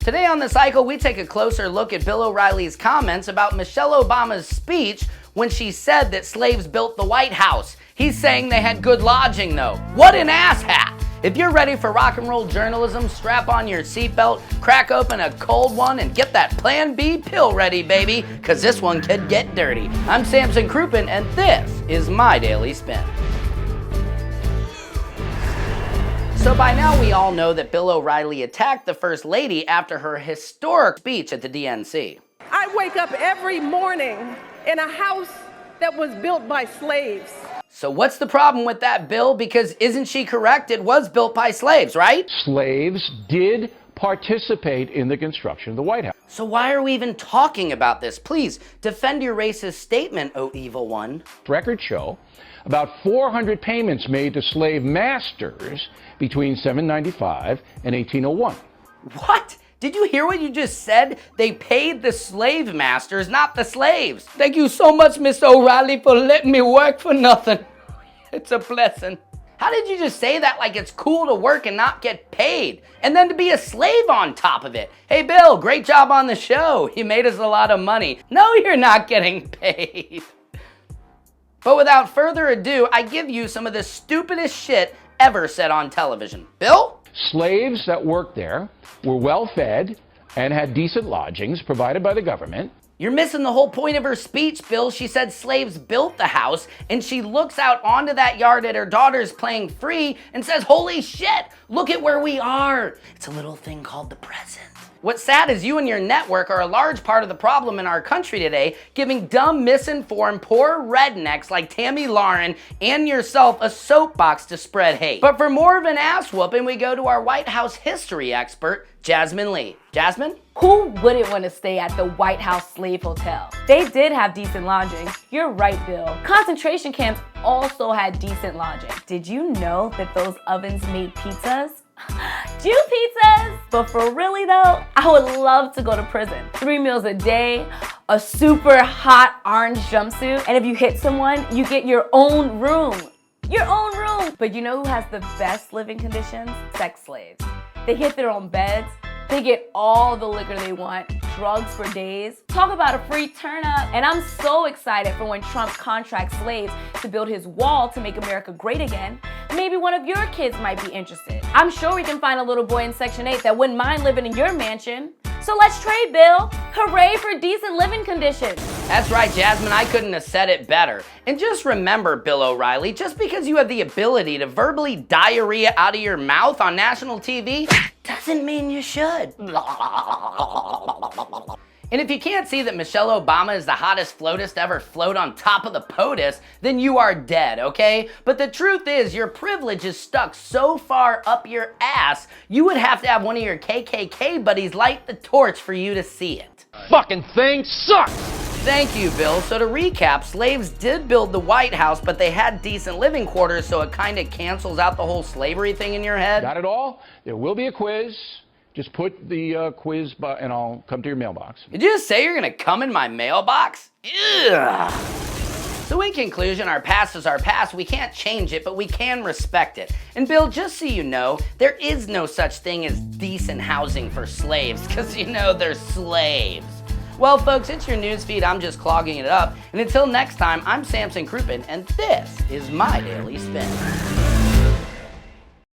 Today on The Cycle, we take a closer look at Bill O'Reilly's comments about Michelle Obama's speech when she said that slaves built the White House. He's saying they had good lodging though. What an asshat! If you're ready for rock and roll journalism, strap on your seatbelt, crack open a cold one, and get that Plan B pill ready, baby, because this one could get dirty. I'm Samson Crouppen, and this is my Daily Spin. So by now we all know that Bill O'Reilly attacked the First Lady after her historic speech at the DNC. I wake up every morning in a house that was built by slaves. So what's the problem with that, Bill? Because isn't she correct? It was built by slaves, right? Slaves did participate in the construction of the White House. So why are we even talking about this? Please, defend your racist statement, oh evil one. Records show about 400 payments made to slave masters between 795 and 1801. What? Did you hear what you just said? They paid the slave masters, not the slaves. Thank you so much, Mr. O'Reilly, for letting me work for nothing. It's a blessing. How did you just say that like it's cool to work and not get paid? And then to be a slave on top of it. Hey, Bill, great job on the show. You made us a lot of money. No, you're not getting paid. But without further ado, I give you some of the stupidest shit ever said on television. Bill? Slaves that worked there were well fed and had decent lodgings provided by the government. You're missing the whole point of her speech, Bill. She said slaves built the house, and she looks out onto that yard at her daughters playing free and says, holy shit, look at where we are. It's a little thing called the present. What's sad is you and your network are a large part of the problem in our country today, giving dumb, misinformed, poor rednecks like Tammy Lauren and yourself a soapbox to spread hate. But for more of an ass whooping, we go to our White House history expert, Jasmine Lee. Jasmine? Who wouldn't want to stay at the White House Slave Hotel? They did have decent lodging. You're right, Bill. Concentration camps also had decent lodging. Did you know that those ovens made pizzas? Jew pizzas! But for really though, I would love to go to prison. 3 meals a day, a super hot orange jumpsuit, and if you hit someone, you get your own room. Your own room! But you know who has the best living conditions? Sex slaves. They get their own beds, they get all the liquor they want, drugs for days. Talk about a free turn up. And I'm so excited for when Trump contracts slaves to build his wall to make America great again. Maybe one of your kids might be interested. I'm sure we can find a little boy in Section 8 that wouldn't mind living in your mansion. So let's trade, Bill. Hooray for decent living conditions. That's right, Jasmine, I couldn't have said it better. And just remember, Bill O'Reilly, just because you have the ability to verbally diarrhea out of your mouth on national TV, doesn't mean you should. And if you can't see that Michelle Obama is the hottest floatist to ever float on top of the POTUS, then you are dead, okay? But the truth is, your privilege is stuck so far up your ass, you would have to have one of your KKK buddies light the torch for you to see it. Fucking thing sucks! Thank you, Bill. So to recap, slaves did build the White House, but they had decent living quarters, so it kind of cancels out the whole slavery thing in your head. Got it all? There will be a quiz. Just put the quiz and I'll come to your mailbox. Did you just say you're gonna come in my mailbox? Ugh. So in conclusion, our past is our past. We can't change it, but we can respect it. And Bill, just so you know, there is no such thing as decent housing for slaves, because you know they're slaves. Well, folks, it's your newsfeed. I'm just clogging it up. And until next time, I'm Samson Crouppen, and this is my Daily Spin.